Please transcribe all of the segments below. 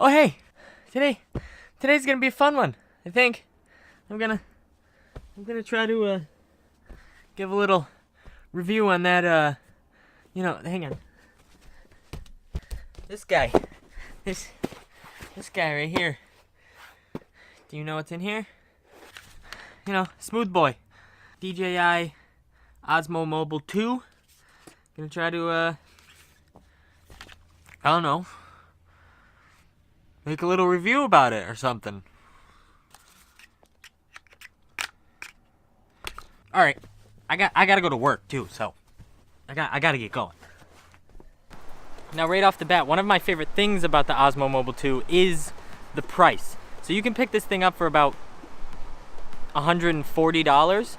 Oh hey, today's gonna be a fun one. I think I'm gonna try to give a little review on that. Hang on. This guy right here. Do you know what's in here? Smooth Boy, DJI Osmo Mobile 2. Gonna try to I don't know, make a little review about it or something. All right, I gotta go to work too, so I gotta get going. Now, right off the bat, one of my favorite things about the Osmo Mobile 2 is the price. So you can pick this thing up for about $140,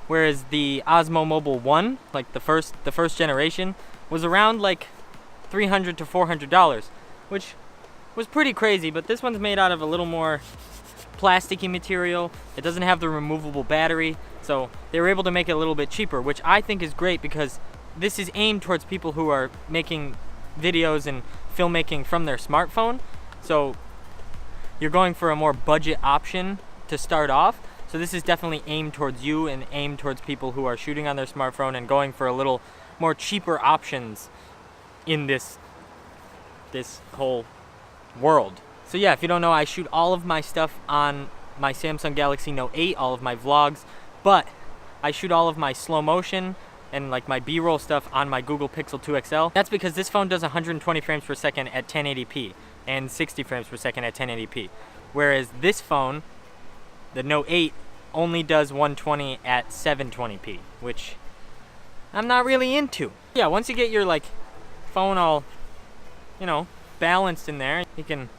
whereas the Osmo Mobile 1, like the first generation, was around like $300 to $400, which was pretty crazy. But this one's made out of a little more plasticky material. It doesn't have the removable battery, so they were able to make it a little bit cheaper, which I think is great because this is aimed towards people who are making videos and filmmaking from their smartphone. So you're going for a more budget option to start off. So this is definitely aimed towards you and aimed towards people who are shooting on their smartphone and going for a little more cheaper options in this whole world. So yeah, if you don't know, I shoot all of my stuff on my Samsung Galaxy Note 8, all of my vlogs, but I shoot all of my slow motion and like my B-roll stuff on my Google Pixel 2 XL. That's because this phone does 120 frames per second at 1080p and 60 frames per second at 1080p. Whereas this phone, the Note 8, only does 120 at 720p, which I'm not really into. Yeah, once you get your like phone all, balanced in there, you can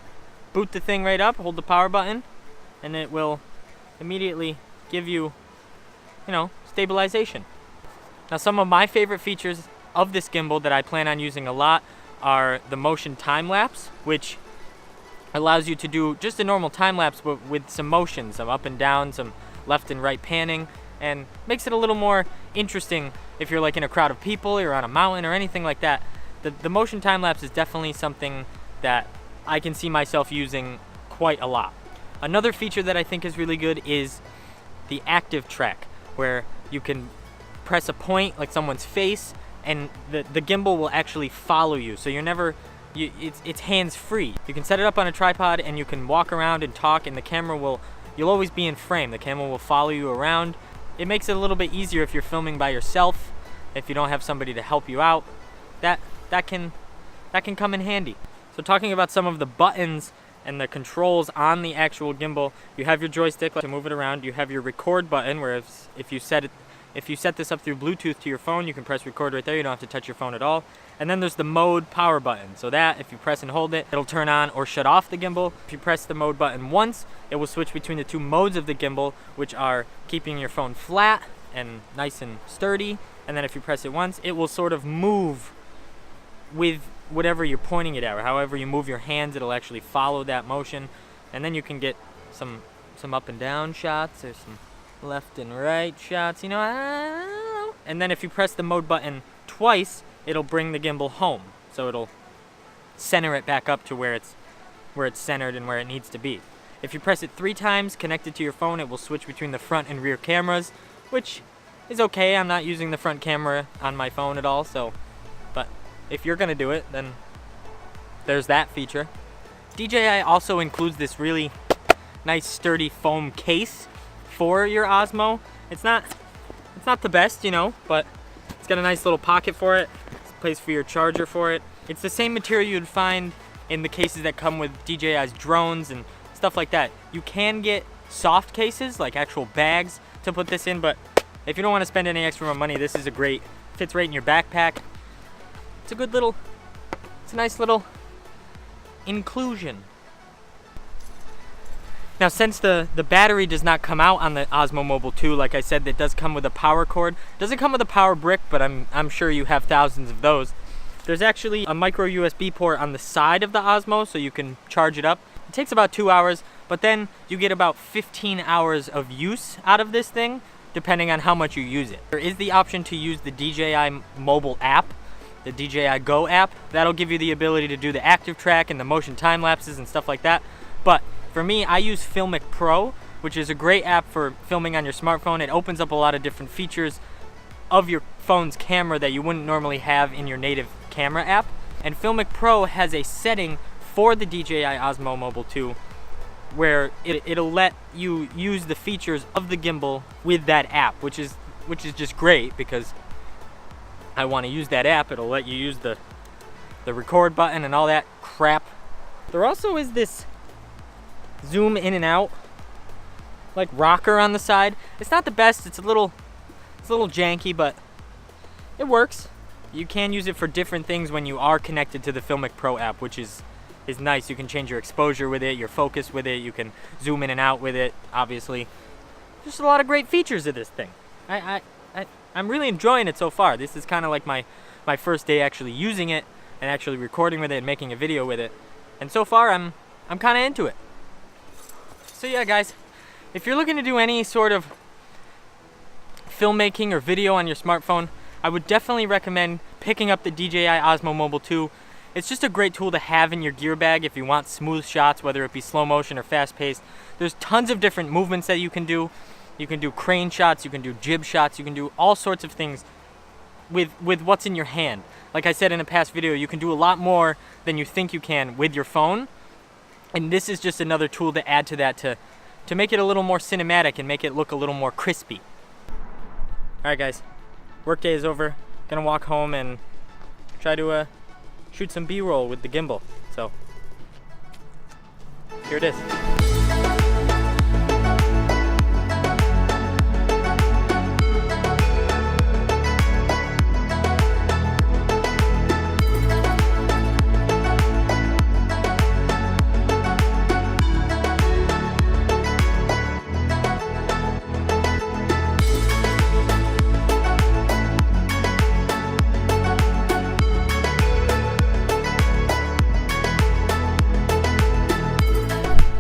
boot the thing right up, hold the power button, and it will immediately give you, stabilization. Now, some of my favorite features of this gimbal that I plan on using a lot are the motion time lapse, which allows you to do just a normal time lapse but with some motion, some up and down, some left and right panning, and makes it a little more interesting if you're like in a crowd of people, you're on a mountain or anything like that. The motion time lapse is definitely something that I can see myself using quite a lot. Another feature that I think is really good is the active track, where you can press a point like someone's face and the gimbal will actually follow you. So you're never, it's hands-free. You can set it up on a tripod and you can walk around and talk, and the camera you'll always be in frame. The camera will follow you around. It makes it a little bit easier if you're filming by yourself, if you don't have somebody to help you out. That can come in handy. So talking about some of the buttons and the controls on the actual gimbal, you have your joystick to move it around. You have your record button, where if you set this up through Bluetooth to your phone, you can press record right there. You don't have to touch your phone at all. And then there's the mode power button. So that, if you press and hold it, it'll turn on or shut off the gimbal. If you press the mode button once, it will switch between the two modes of the gimbal, which are keeping your phone flat and nice and sturdy. And then if you press it once, it will sort of move with whatever you're pointing it at, or however you move your hands, it'll actually follow that motion. And then you can get some up and down shots, or some left and right shots, I don't know. And then if you press the mode button twice, it'll bring the gimbal home. So it'll center it back up to where it's centered and where it needs to be. If you press it 3 times connected to your phone, it will switch between the front and rear cameras, which is okay. I'm not using the front camera on my phone at all, but if you're gonna do it, then there's that feature. DJI also includes this really nice sturdy foam case for your Osmo. It's not the best, but it's got a nice little pocket for it. It's a place for your charger for it. It's the same material you'd find in the cases that come with DJI's drones and stuff like that. You can get soft cases, like actual bags, to put this in, but if you don't want to spend any extra money, this is fits right in your backpack. It's a nice little inclusion. Now, since the battery does not come out on the Osmo Mobile 2, like I said, it does come with a power cord. It doesn't come with a power brick, but I'm sure you have thousands of those. There's actually a micro USB port on the side of the Osmo, so you can charge it up. It takes about 2 hours, but then you get about 15 hours of use out of this thing, depending on how much you use it. There is the option to use the DJI mobile app, the DJI Go app. That'll give you the ability to do the active track and the motion time lapses and stuff like that. But for me, I use FiLMiC Pro, which is a great app for filming on your smartphone. It opens up a lot of different features of your phone's camera that you wouldn't normally have in your native camera app. And FiLMiC Pro has a setting for the DJI Osmo Mobile 2 where it'll let you use the features of the gimbal with that app, which is just great because I want to use that app. It'll let you use the record button and all that crap. There also is this zoom in and out like rocker on the side. It's not the best. It's a little janky, but it works. You can use it for different things when you are connected to the FiLMiC Pro app, which is nice. You can change your exposure with it, your focus with it. You can zoom in and out with it, obviously. Just a lot of great features of this thing. I'm really enjoying it so far. This is kind of like my first day actually using it and actually recording with it and making a video with it. And so far, I'm kind of into it. So yeah, guys, if you're looking to do any sort of filmmaking or video on your smartphone, I would definitely recommend picking up the DJI Osmo Mobile 2. It's just a great tool to have in your gear bag if you want smooth shots, whether it be slow motion or fast paced. There's tons of different movements that you can do. You can do crane shots, you can do jib shots, you can do all sorts of things with what's in your hand. Like I said in a past video, you can do a lot more than you think you can with your phone. And this is just another tool to add to that to make it a little more cinematic and make it look a little more crispy. Alright guys, workday is over. Gonna walk home and try to shoot some B-roll with the gimbal. So, here it is.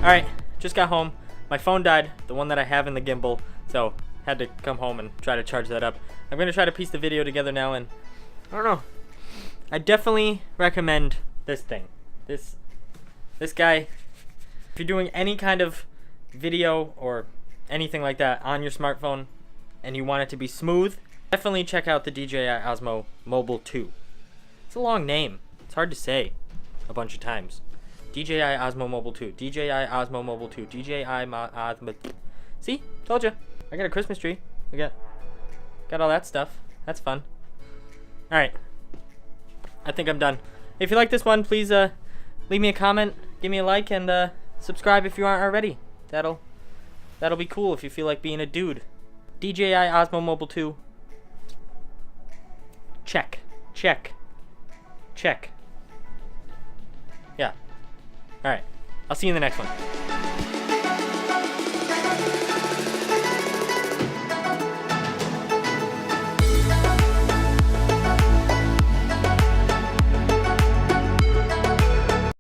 Alright, just got home. My phone died, the one that I have in the gimbal, so had to come home and try to charge that up. I'm going to try to piece the video together now, and I don't know. I definitely recommend this thing. This guy, if you're doing any kind of video or anything like that on your smartphone and you want it to be smooth, definitely check out the DJI Osmo Mobile 2. It's a long name. It's hard to say a bunch of times. DJI Osmo Mobile 2, DJI Osmo Mobile 2, DJI Osmo. See? Told you. I got a Christmas tree. We got all that stuff. That's fun. Alright. I think I'm done. If you like this one, please leave me a comment, give me a like, and subscribe if you aren't already. That'll be cool if you feel like being a dude. DJI Osmo Mobile 2. Check. Check. Check. Yeah. Alright, I'll see you in the next one.